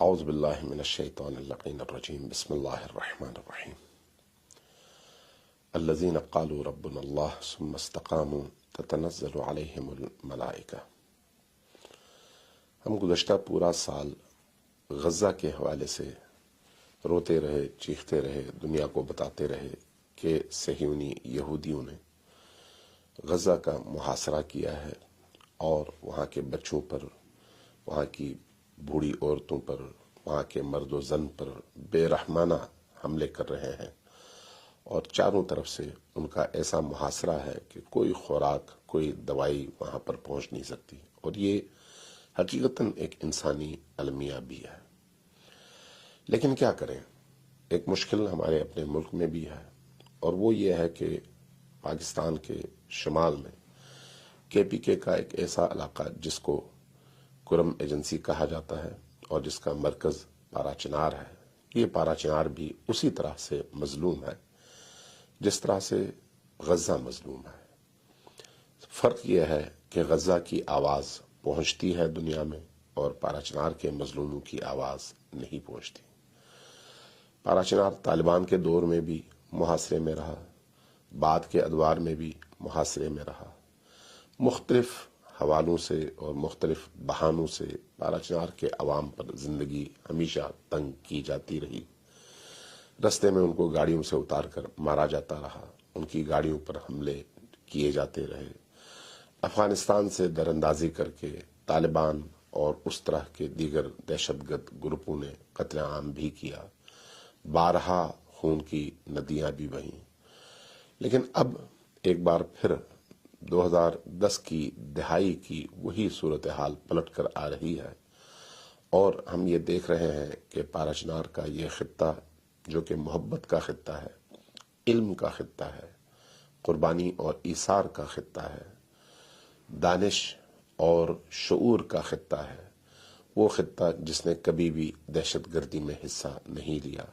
اعوذ باللہ من الشیطان اللعین الرجیم بسم اللہ الرحمن الرحیم الذین قالوا ربنا اللہ ثم استقاموا تتنزل علیہم الملائکہ۔ ہم گزشتہ پورا سال غزہ کے حوالے سے روتے رہے، چیختے رہے، دنیا کو بتاتے رہے کہ صہیونی یہودیوں نے غزہ کا محاصرہ کیا ہے اور وہاں کے بچوں پر، وہاں کی بوڑھی عورتوں پر، وہاں کے مرد و زن پر بے رحمانہ حملے کر رہے ہیں، اور چاروں طرف سے ان کا ایسا محاصرہ ہے کہ کوئی خوراک، کوئی دوائی وہاں پر پہنچ نہیں سکتی، اور یہ حقیقتاً ایک انسانی المیہ بھی ہے۔ لیکن کیا کریں، ایک مشکل ہمارے اپنے ملک میں بھی ہے، اور وہ یہ ہے کہ پاکستان کے شمال میں KPK کا ایک ایسا علاقہ جس کو کرم ایجنسی کہا جاتا ہے اور جس کا مرکز پارا چنار ہے، یہ پارا چنار بھی اسی طرح سے مظلوم ہے جس طرح سے غزہ مظلوم ہے۔ فرق یہ ہے کہ غزہ کی آواز پہنچتی ہے دنیا میں اور پارا چنار کے مظلوموں کی آواز نہیں پہنچتی۔ پارا چنار طالبان کے دور میں بھی محاصرے میں رہا، بعد کے ادوار میں بھی محاصرے میں رہا، مختلف حوالوں سے اور مختلف بہانوں سے پارا چنار کے عوام پر زندگی ہمیشہ تنگ کی جاتی رہی۔ رستے میں ان کو گاڑیوں سے اتار کر مارا جاتا رہا، ان کی گاڑیوں پر حملے کیے جاتے رہے، افغانستان سے در اندازی کر کے طالبان اور اس طرح کے دیگر دہشت گرد گروپوں نے قتل عام بھی کیا، بارہا خون کی ندیاں بھی بہیں۔ لیکن اب ایک بار پھر 2010 کی دہائی کی وہی صورتحال پلٹ کر آ رہی ہے، اور ہم یہ دیکھ رہے ہیں کہ پارا چنار کا یہ خطہ جو کہ محبت کا خطہ ہے، علم کا خطہ ہے، قربانی اور ایثار کا خطہ ہے، دانش اور شعور کا خطہ ہے، وہ خطہ جس نے کبھی بھی دہشت گردی میں حصہ نہیں لیا،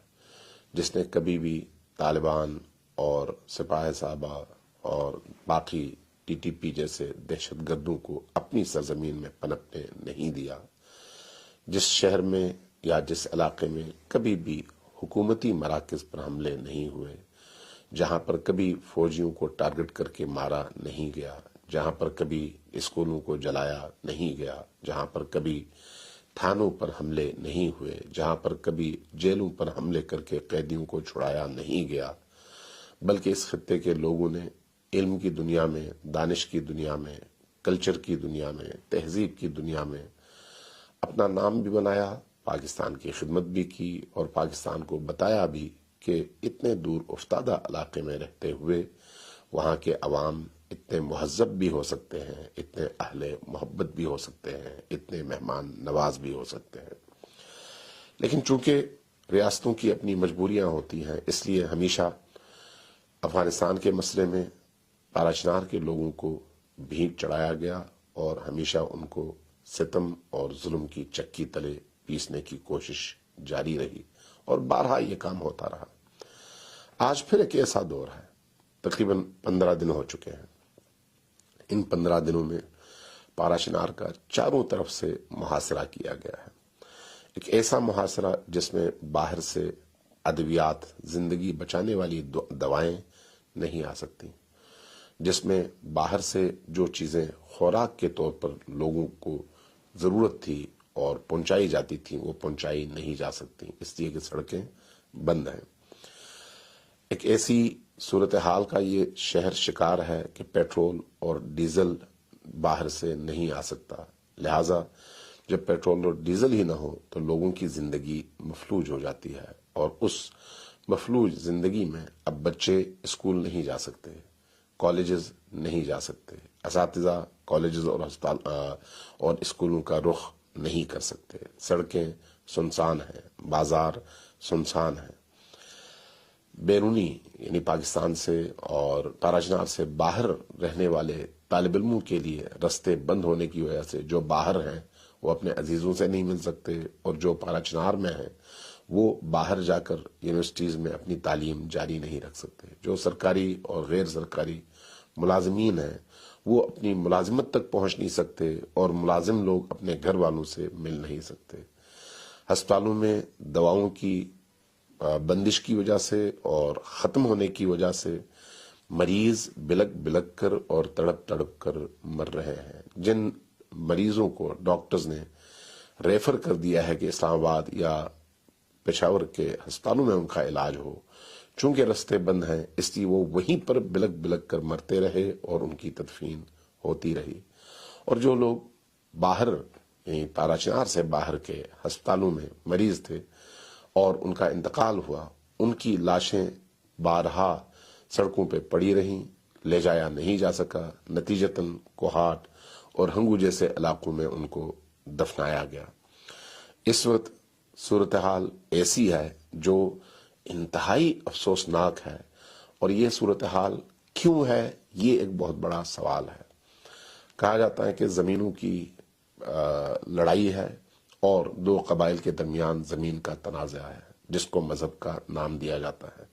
جس نے کبھی بھی طالبان اور سپاہ صحابہ اور باقی TTP جیسے دہشت گردوں کو اپنی سرزمین میں پنپنے نہیں دیا، جس شہر میں یا جس علاقے میں کبھی بھی حکومتی مراکز پر حملے نہیں ہوئے، جہاں پر کبھی فوجیوں کو ٹارگٹ کر کے مارا نہیں گیا، جہاں پر کبھی اسکولوں کو جلایا نہیں گیا، جہاں پر کبھی تھانوں پر حملے نہیں ہوئے، جہاں پر کبھی جیلوں پر حملے کر کے قیدیوں کو چھڑایا نہیں گیا، بلکہ اس خطے کے لوگوں نے علم کی دنیا میں، دانش کی دنیا میں، کلچر کی دنیا میں، تہذیب کی دنیا میں اپنا نام بھی بنایا، پاکستان کی خدمت بھی کی، اور پاکستان کو بتایا بھی کہ اتنے دور افتادہ علاقے میں رہتے ہوئے وہاں کے عوام اتنے مہذب بھی ہو سکتے ہیں، اتنے اہل محبت بھی ہو سکتے ہیں، اتنے مہمان نواز بھی ہو سکتے ہیں۔ لیکن چونکہ ریاستوں کی اپنی مجبوریاں ہوتی ہیں، اس لیے ہمیشہ افغانستان کے مسئلے میں پارا چنار کے لوگوں کو بھینٹ چڑھایا گیا، اور ہمیشہ ان کو ستم اور ظلم کی چکی تلے پیسنے کی کوشش جاری رہی، اور بارہا یہ کام ہوتا رہا۔ آج پھر ایک ایسا دور ہے، تقریباً 15 دن ہو چکے ہیں۔ ان 15 دنوں میں پارا چنار کا چاروں طرف سے محاصرہ کیا گیا ہے، ایک ایسا محاصرہ جس میں باہر سے ادویات، زندگی بچانے والی دوائیں نہیں آ سکتی، جس میں باہر سے جو چیزیں خوراک کے طور پر لوگوں کو ضرورت تھی اور پہنچائی جاتی تھیں وہ پہنچائی نہیں جا سکتی، اس لیے کہ سڑکیں بند ہیں۔ ایک ایسی صورتحال کا یہ شہر شکار ہے کہ پیٹرول اور ڈیزل باہر سے نہیں آ سکتا، لہٰذا جب پیٹرول اور ڈیزل ہی نہ ہو تو لوگوں کی زندگی مفلوج ہو جاتی ہے، اور اس مفلوج زندگی میں اب بچے اسکول نہیں جا سکتے، کالجز نہیں جا سکتے، اساتذہ کالجز اور ہسپتال اور اسکولوں کا رخ نہیں کر سکتے، سڑکیں سنسان ہیں، بازار سنسان ہیں۔ بیرونی یعنی پاکستان سے اور پارا چنار سے باہر رہنے والے طالب علموں کے لیے رستے بند ہونے کی وجہ سے جو باہر ہیں وہ اپنے عزیزوں سے نہیں مل سکتے، اور جو پارا چنار میں ہیں وہ باہر جا کر یونیورسٹیز میں اپنی تعلیم جاری نہیں رکھ سکتے، جو سرکاری اور غیر سرکاری ملازمین ہیں وہ اپنی ملازمت تک پہنچ نہیں سکتے، اور ملازم لوگ اپنے گھر والوں سے مل نہیں سکتے۔ ہسپتالوں میں دواؤں کی بندش کی وجہ سے اور ختم ہونے کی وجہ سے مریض بلک بلک کر اور تڑپ تڑپ کر مر رہے ہیں. جن مریضوں کو ڈاکٹرز نے ریفر کر دیا ہے کہ اسلام آباد یا پشاور کے ہسپتالوں میں ان کا علاج ہو، چونکہ رستے بند ہیں اس لیے وہ وہیں پر بلک بلک کر مرتے رہے اور ان کی تدفین ہوتی رہی. اور جو لوگ باہر یعنی تارا چنار سے باہر کے ہسپتالوں میں مریض تھے اور ان کا انتقال ہوا، ان کی لاشیں بارہا سڑکوں پہ پڑی رہیں، لے جایا نہیں جا سکا. نتیجتاً کوہاٹ اور ہنگو جیسے علاقوں میں ان کو دفنایا گیا. اس وقت صورتحال ایسی ہے جو انتہائی افسوسناک ہے، اور یہ صورتحال کیوں ہے یہ ایک بہت بڑا سوال ہے. کہا جاتا ہے کہ زمینوں کی لڑائی ہے اور دو قبائل کے درمیان زمین کا تنازع ہے جس کو مذہب کا نام دیا جاتا ہے.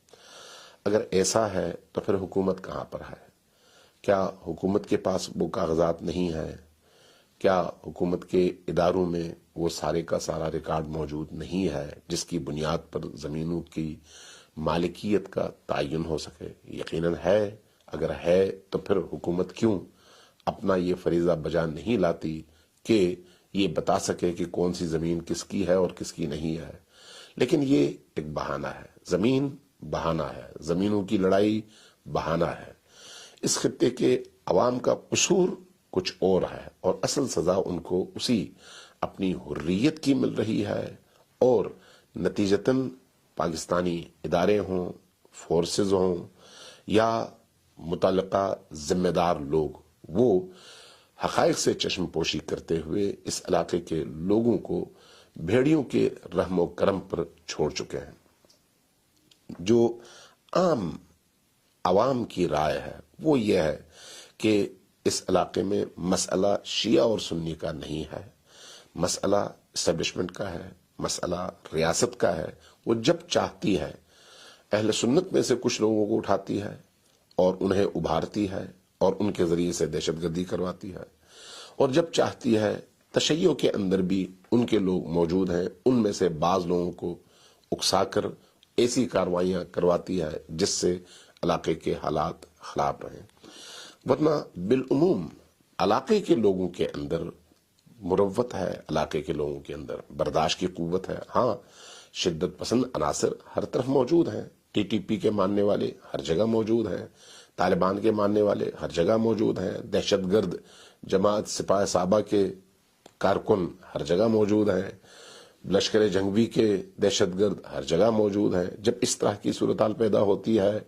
اگر ایسا ہے تو پھر حکومت کہاں پر ہے؟ کیا حکومت کے پاس وہ کاغذات نہیں ہیں؟ کیا حکومت کے اداروں میں وہ سارے کا سارا ریکارڈ موجود نہیں ہے جس کی بنیاد پر زمینوں کی مالکیت کا تعین ہو سکے؟ یقیناً ہے. اگر ہے تو پھر حکومت کیوں اپنا یہ فریضہ بجا نہیں لاتی کہ یہ بتا سکے کہ کون سی زمین کس کی ہے اور کس کی نہیں ہے؟ لیکن یہ ایک بہانہ ہے. زمین بہانہ ہے، زمینوں کی لڑائی بہانہ ہے. اس خطے کے عوام کا قصور کچھ اور ہے، اور اصل سزا ان کو اسی اپنی حریت کی مل رہی ہے. اور نتیجتاً پاکستانی ادارے ہوں، فورسز ہوں یا متعلقہ ذمہ دار لوگ، وہ حقائق سے چشم پوشی کرتے ہوئے اس علاقے کے لوگوں کو بھیڑیوں کے رحم و کرم پر چھوڑ چکے ہیں. جو عام عوام کی رائے ہے وہ یہ ہے کہ اس علاقے میں مسئلہ شیعہ اور سنی کا نہیں ہے، مسئلہ اسٹیبلشمنٹ کا ہے، مسئلہ ریاست کا ہے. وہ جب چاہتی ہے اہل سنت میں سے کچھ لوگوں کو اٹھاتی ہے اور انہیں ابھارتی ہے اور ان کے ذریعے سے دہشت گردی کرواتی ہے، اور جب چاہتی ہے تشیع کے اندر بھی ان کے لوگ موجود ہیں، ان میں سے بعض لوگوں کو اکسا کر ایسی کارروائیاں کرواتی ہے جس سے علاقے کے حالات خراب رہیں. ورنہ بالعموم علاقے کے لوگوں کے اندر مروت ہے، علاقے کے لوگوں کے اندر برداشت کی قوت ہے. ہاں، شدت پسند عناصر ہر طرف موجود ہیں، ٹی ٹی پی کے ماننے والے ہر جگہ موجود ہیں، طالبان کے ماننے والے ہر جگہ موجود ہیں، دہشت گرد جماعت سپاہ صحابہ کے کارکن ہر جگہ موجود ہیں، لشکر جنگوی کے دہشت گرد ہر جگہ موجود ہیں. جب اس طرح کی صورتحال پیدا ہوتی ہے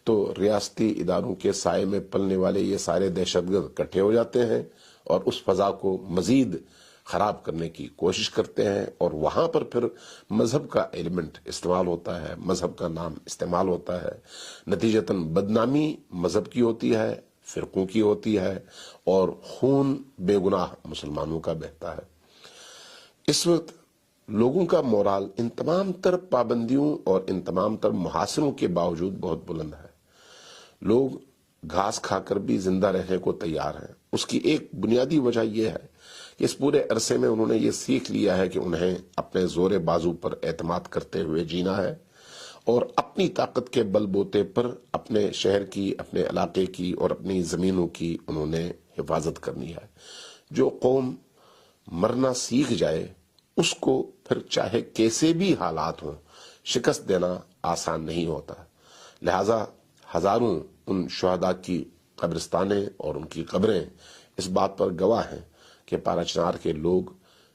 تو ریاستی اداروں کے سائے میں پلنے والے یہ سارے دہشت گرد اکٹھے ہو جاتے ہیں اور اس فضا کو مزید خراب کرنے کی کوشش کرتے ہیں، اور وہاں پر پھر مذہب کا ایلیمنٹ استعمال ہوتا ہے، مذہب کا نام استعمال ہوتا ہے. نتیجتاً بدنامی مذہب کی ہوتی ہے، فرقوں کی ہوتی ہے، اور خون بے گناہ مسلمانوں کا بہتا ہے. اس وقت لوگوں کا مورال ان تمام تر پابندیوں اور ان تمام تر محاصروں کے باوجود بہت بلند ہے. لوگ گھاس کھا کر بھی زندہ رہنے کو تیار ہیں. اس کی ایک بنیادی وجہ یہ ہے کہ اس پورے عرصے میں انہوں نے یہ سیکھ لیا ہے کہ انہیں اپنے زور بازو پر اعتماد کرتے ہوئے جینا ہے، اور اپنی طاقت کے بل بوتے پر اپنے شہر کی، اپنے علاقے کی اور اپنی زمینوں کی انہوں نے حفاظت کرنی ہے. جو قوم مرنا سیکھ جائے اس کو پھر چاہے کیسے بھی حالات ہوں شکست دینا آسان نہیں ہوتا. لہذا ہزاروں ان شہداء کی قبرستانیں اور ان کی قبریں اس بات پر گواہ ہیں کہ پارا چنار کے لوگ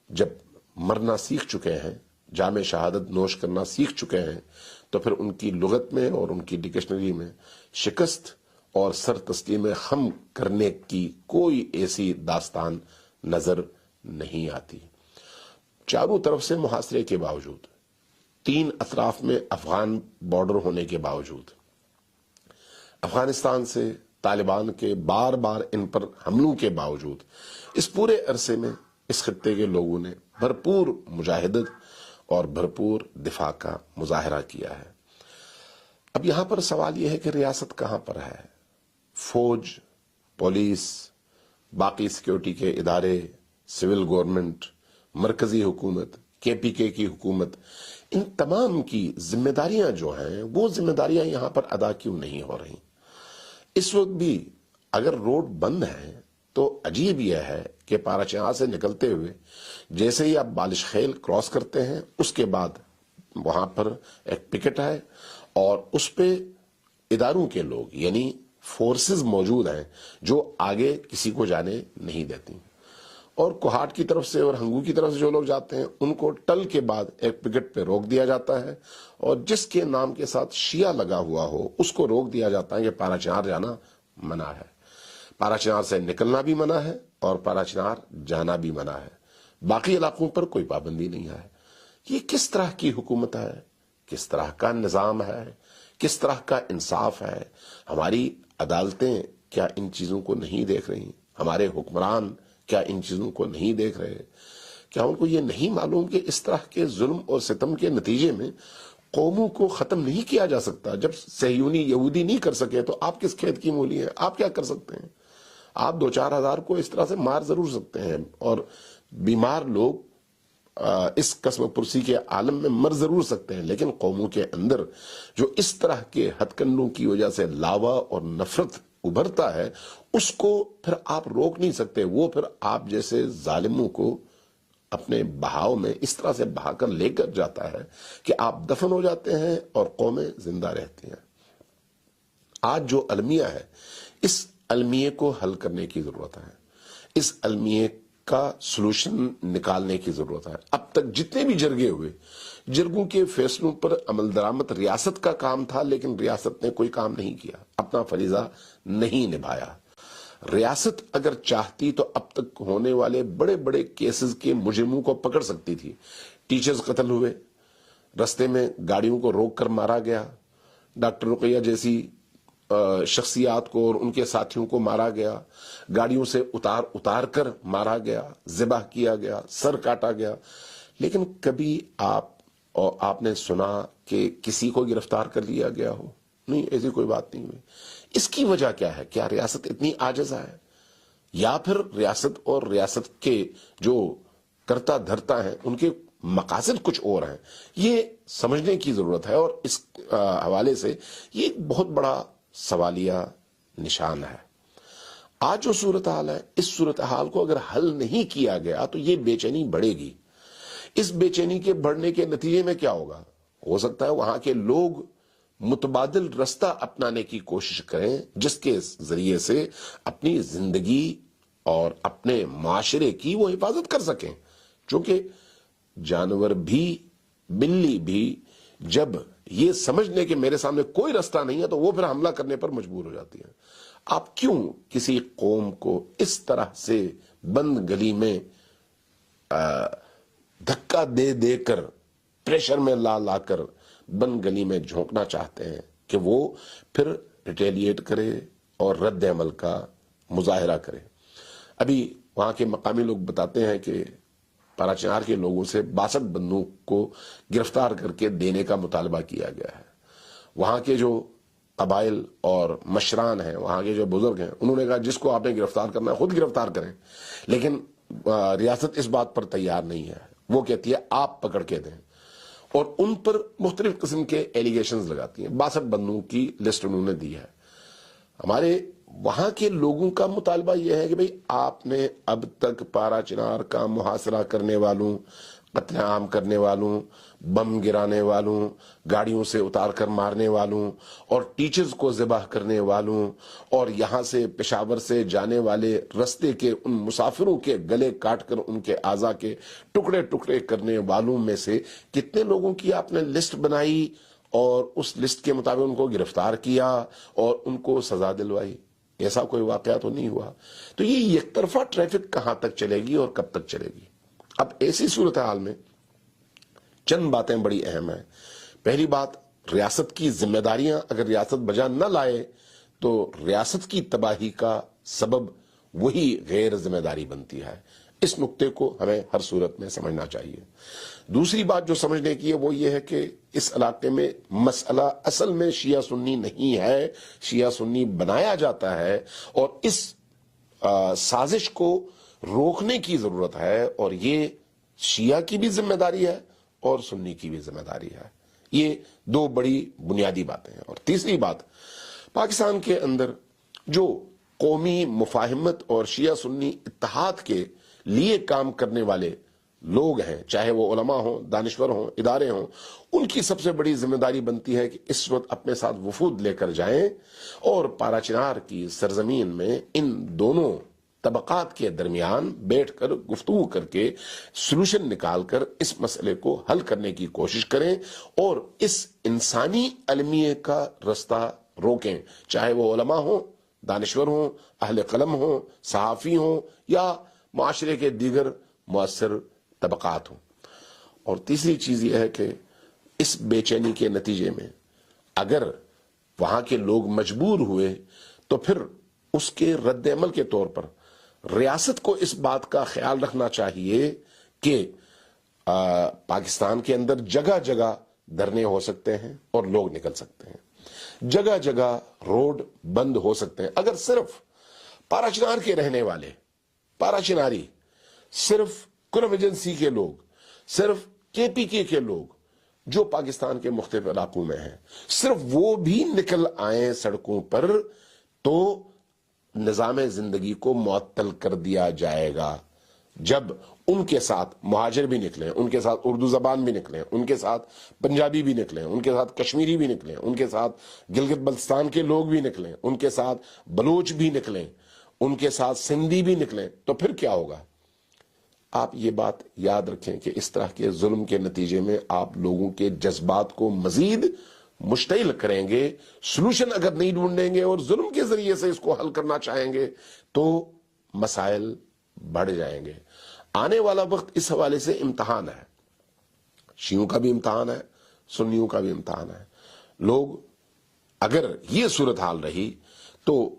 جب مرنا سیکھ چکے ہیں، جام شہادت نوش کرنا سیکھ چکے ہیں، تو پھر ان کی لغت میں اور ان کی ڈکشنری میں شکست اور سر تسلیم خم کرنے کی کوئی ایسی داستان نظر نہیں آتی. چاروں طرف سے محاصرے کے باوجود، تین اطراف میں افغان بارڈر ہونے کے باوجود، افغانستان سے طالبان کے بار بار ان پر حملوں کے باوجود، اس پورے عرصے میں اس خطے کے لوگوں نے بھرپور مجاہدت اور بھرپور دفاع کا مظاہرہ کیا ہے. اب یہاں پر سوال یہ ہے کہ ریاست کہاں پر ہے؟ فوج، پولیس، باقی سیکیورٹی کے ادارے، سول گورنمنٹ، مرکزی حکومت KPK کی حکومت، ان تمام کی ذمہ داریاں جو ہیں وہ ذمہ داریاں یہاں پر ادا کیوں نہیں ہو رہی؟ اس وقت بھی اگر روڈ بند ہے تو عجیب یہ ہے کہ پاراچہار سے نکلتے ہوئے جیسے ہی آپ بالش خیل کراس کرتے ہیں اس کے بعد وہاں پر ایک پکٹ ہے اور اس پہ اداروں کے لوگ یعنی فورسز موجود ہیں جو آگے کسی کو جانے نہیں دیتی، اور کوہاٹ کی طرف سے اور ہنگو کی طرف سے جو لوگ جاتے ہیں ان کو ٹل کے بعد ایک پکٹ پہ روک دیا جاتا ہے، اور جس کے نام کے ساتھ شیعہ لگا ہوا ہو اس کو روک دیا جاتا ہے کہ پاراچہار جانا منع ہے، پاراچہار سے نکلنا بھی منع ہے اور پاراچہار جانا بھی منع ہے، باقی علاقوں پر کوئی پابندی نہیں ہے۔ یہ کس طرح کی حکومت ہے؟ کس طرح کا نظام ہے؟ کس طرح کا انصاف ہے؟ ہماری عدالتیں کیا ان چیزوں کو نہیں دیکھ رہی؟ ہمارے حکمران کیا ان چیزوں کو نہیں دیکھ رہے؟ کیا ان کو یہ نہیں معلوم کہ اس طرح کے ظلم اور ستم کے نتیجے میں قوموں کو ختم نہیں کیا جا سکتا؟ جب صہیونی یہودی نہیں کر سکے تو آپ کس کھیت کی مولی ہیں؟ آپ کیا کر سکتے ہیں؟ آپ 2-4 ہزار کو اس طرح سے مار ضرور سکتے ہیں، اور بیمار لوگ اس قسم پرسی کے عالم میں مر ضرور سکتے ہیں، لیکن قوموں کے اندر جو اس طرح کے ہتھ کنڈوں کی وجہ سے لاوا اور نفرت ابھرتا ہے اس کو پھر آپ روک نہیں سکتے۔ وہ پھر آپ جیسے ظالموں کو اپنے بہاؤ میں اس طرح سے بہا کر لے کر جاتا ہے کہ آپ دفن ہو جاتے ہیں اور قومیں زندہ رہتی ہیں۔ آج جو المیہ ہے اس المیے کو حل کرنے کی ضرورت ہے، اس المیے کا سلوشن نکالنے کی ضرورت ہے۔ اب تک جتنے بھی جرگے ہوئے، جرگوں کے فیصلوں پر عمل درآمد ریاست کا کام تھا، لیکن ریاست نے کوئی کام نہیں کیا، اپنا فریضہ نہیں نبھایا۔ ریاست اگر چاہتی تو اب تک ہونے والے بڑے بڑے کیسز کے مجرموں کو پکڑ سکتی تھی۔ ٹیچرز قتل ہوئے، رستے میں گاڑیوں کو روک کر مارا گیا، ڈاکٹر رقیہ جیسی شخصیات کو اور ان کے ساتھیوں کو مارا گیا، گاڑیوں سے اتار کر مارا گیا، ذبح کیا گیا، سر کاٹا گیا، لیکن کبھی آپ نے سنا کہ کسی کو گرفتار کر لیا گیا ہو؟ نہیں، ایسی کوئی بات نہیں ہوئی۔ اس کی وجہ کیا ہے؟ کیا ریاست اتنی عاجز ہے، یا پھر ریاست اور ریاست کے جو کرتا دھرتا ہیں ان کے مقاصد کچھ اور ہیں؟ یہ سمجھنے کی ضرورت ہے، اور اس حوالے سے یہ ایک بہت بڑا سوالیہ نشان ہے۔ آج جو صورتحال ہے، اس صورتحال کو اگر حل نہیں کیا گیا تو یہ بے چینی بڑھے گی۔ اس بے چینی کے بڑھنے کے نتیجے میں کیا ہوگا؟ ہو سکتا ہے وہاں کے لوگ متبادل رستہ اپنانے کی کوشش کریں جس کے ذریعے سے اپنی زندگی اور اپنے معاشرے کی وہ حفاظت کر سکیں، چونکہ جانور بھی، بلی بھی جب یہ سمجھنے کہ میرے سامنے کوئی رستہ نہیں ہے تو وہ پھر حملہ کرنے پر مجبور ہو جاتی ہے۔ آپ کیوں کسی قوم کو اس طرح سے بند گلی میں دھکا دے دے کر، پریشر میں لا کر بند گلی میں جھونکنا چاہتے ہیں کہ وہ پھر ریٹیلیٹ کرے اور رد عمل کا مظاہرہ کرے؟ ابھی وہاں کے مقامی لوگ بتاتے ہیں کہ پاراچہار کے لوگوں سے 62 بندوق کو گرفتار کر کے دینے کا مطالبہ کیا گیا ہے۔ وہاں کے جو قبائل اور مشران ہیں، وہاں کے جو بزرگ ہیں، انہوں نے کہا جس کو آپ نے گرفتار کرنا ہے خود گرفتار کریں، لیکن ریاست اس بات پر تیار نہیں ہے۔ وہ کہتی ہے آپ پکڑ کے دیں، اور ان پر مختلف قسم کے ایلیگیشنز لگاتی ہیں۔ 62 بندوق کی لسٹ انہوں نے دی ہے۔ ہمارے وہاں کے لوگوں کا مطالبہ یہ ہے کہ بھئی آپ نے اب تک پاراچہار کا محاصرہ کرنے والوں، قتل عام کرنے والوں، بم گرانے والوں، گاڑیوں سے اتار کر مارنے والوں، اور ٹیچرز کو ذبح کرنے والوں، اور یہاں سے پشاور سے جانے والے رستے کے ان مسافروں کے گلے کاٹ کر ان کے اعضاء کے ٹکڑے ٹکڑے کرنے والوں میں سے کتنے لوگوں کی آپ نے لسٹ بنائی اور اس لسٹ کے مطابق ان کو گرفتار کیا اور ان کو سزا دلوائی؟ ایسا کوئی واقعہ تو نہیں ہوا۔ تو یہ یک طرفہ ٹریفک کہاں تک چلے گی اور کب تک چلے گی؟ اب ایسی صورتحال میں چند باتیں بڑی اہم ہیں۔ پہلی بات، ریاست کی ذمہ داریاں اگر ریاست بجا نہ لائے تو ریاست کی تباہی کا سبب وہی غیر ذمہ داری بنتی ہے۔ اس نقطے کو ہمیں ہر صورت میں سمجھنا چاہیے۔ دوسری بات جو سمجھنے کی ہے وہ یہ ہے کہ اس علاقے میں مسئلہ اصل میں شیعہ سنی نہیں ہے، شیعہ سنی بنایا جاتا ہے، اور اس سازش کو روکنے کی ضرورت ہے، اور یہ شیعہ کی بھی ذمہ داری ہے اور سنی کی بھی ذمہ داری ہے. یہ دو بڑی بنیادی باتیں ہیں. اور تیسری بات، پاکستان کے اندر جو قومی مفاہمت اور شیعہ سنی اتحاد کے لیے کام کرنے والے لوگ ہیں، چاہے وہ علماء ہوں، دانشور ہوں، ادارے ہوں، ان کی سب سے بڑی ذمہ داری بنتی ہے کہ اس وقت اپنے ساتھ وفود لے کر جائیں اور پارا چنار کی سرزمین میں ان دونوں طبقات کے درمیان بیٹھ کر گفتگو کر کے سلوشن نکال کر اس مسئلے کو حل کرنے کی کوشش کریں اور اس انسانی المیے کا رستہ روکیں، چاہے وہ علماء ہوں، دانشور ہوں، اہل قلم ہوں، صحافی ہوں یا معاشرے کے دیگر مؤثر طبقات ہوں. اور تیسری چیز یہ ہے کہ اس بے چینی کے نتیجے میں اگر وہاں کے لوگ مجبور ہوئے تو پھر اس کے رد عمل کے طور پر ریاست کو اس بات کا خیال رکھنا چاہیے کہ پاکستان کے اندر جگہ جگہ دھرنے ہو سکتے ہیں اور لوگ نکل سکتے ہیں، جگہ جگہ روڈ بند ہو سکتے ہیں. اگر صرف پارا چنار کے رہنے والے، پارا چناری، صرف کرم ایجنسی کے لوگ، صرف کے پی کے لوگ جو پاکستان کے مختلف علاقوں میں ہیں، صرف وہ بھی نکل آئیں سڑکوں پر تو نظام زندگی کو معطل کر دیا جائے گا. جب ان کے ساتھ مہاجر بھی نکلیں، ان کے ساتھ اردو زبان بھی نکلیں، ان کے ساتھ پنجابی بھی نکلیں، ان کے ساتھ کشمیری بھی نکلیں، ان کے ساتھ گلگت بلتستان کے لوگ بھی نکلیں، ان کے ساتھ بلوچ بھی نکلیں، ان کے ساتھ سندھی بھی نکلیں، تو پھر کیا ہوگا؟ آپ یہ بات یاد رکھیں کہ اس طرح کے ظلم کے نتیجے میں آپ لوگوں کے جذبات کو مزید مشتعل کریں گے. سلوشن اگر نہیں ڈھونڈیں گے اور ظلم کے ذریعے سے اس کو حل کرنا چاہیں گے تو مسائل بڑھ جائیں گے. آنے والا وقت اس حوالے سے امتحان ہے، شیعوں کا بھی امتحان ہے، سنیوں کا بھی امتحان ہے. لوگ اگر یہ صورتحال رہی تو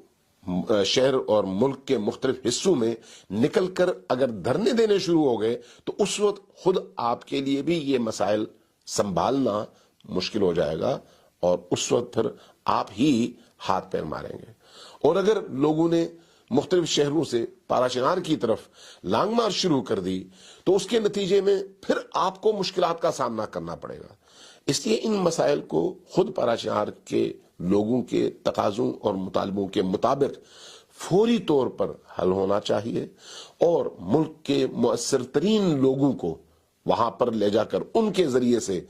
شہر اور ملک کے مختلف حصوں میں نکل کر اگر دھرنے دینے شروع ہو گئے تو اس وقت خود آپ کے لیے بھی یہ مسائل سنبھالنا مشکل ہو جائے گا اور اس وقت پھر آپ ہی ہاتھ پیر ماریں گے. اور اگر لوگوں نے مختلف شہروں سے پارا چنار کی طرف لانگ مارچ شروع کر دی تو اس کے نتیجے میں پھر آپ کو مشکلات کا سامنا کرنا پڑے گا. اس لیے ان مسائل کو خود پارا چنار کے لوگوں کے تقاضوں اور مطالبوں کے مطابق فوری طور پر حل ہونا چاہیے اور ملک کے مؤثر ترین لوگوں کو وہاں پر لے جا کر ان کے ذریعے سے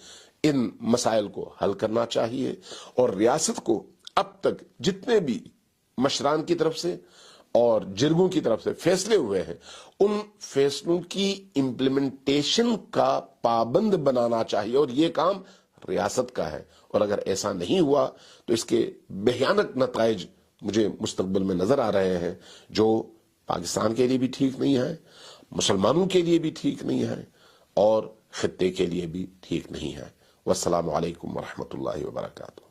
ان مسائل کو حل کرنا چاہیے. اور ریاست کو اب تک جتنے بھی مشران کی طرف سے اور جرگوں کی طرف سے فیصلے ہوئے ہیں ان فیصلوں کی امپلیمنٹیشن کا پابند بنانا چاہیے اور یہ کام ریاست کا ہے. اور اگر ایسا نہیں ہوا تو اس کے بھیانک نتائج مجھے مستقبل میں نظر آ رہے ہیں جو پاکستان کے لیے بھی ٹھیک نہیں ہے، مسلمانوں کے لیے بھی ٹھیک نہیں ہے اور خطے کے لیے بھی ٹھیک نہیں ہے. والسلام علیکم ورحمۃ اللہ وبرکاتہ.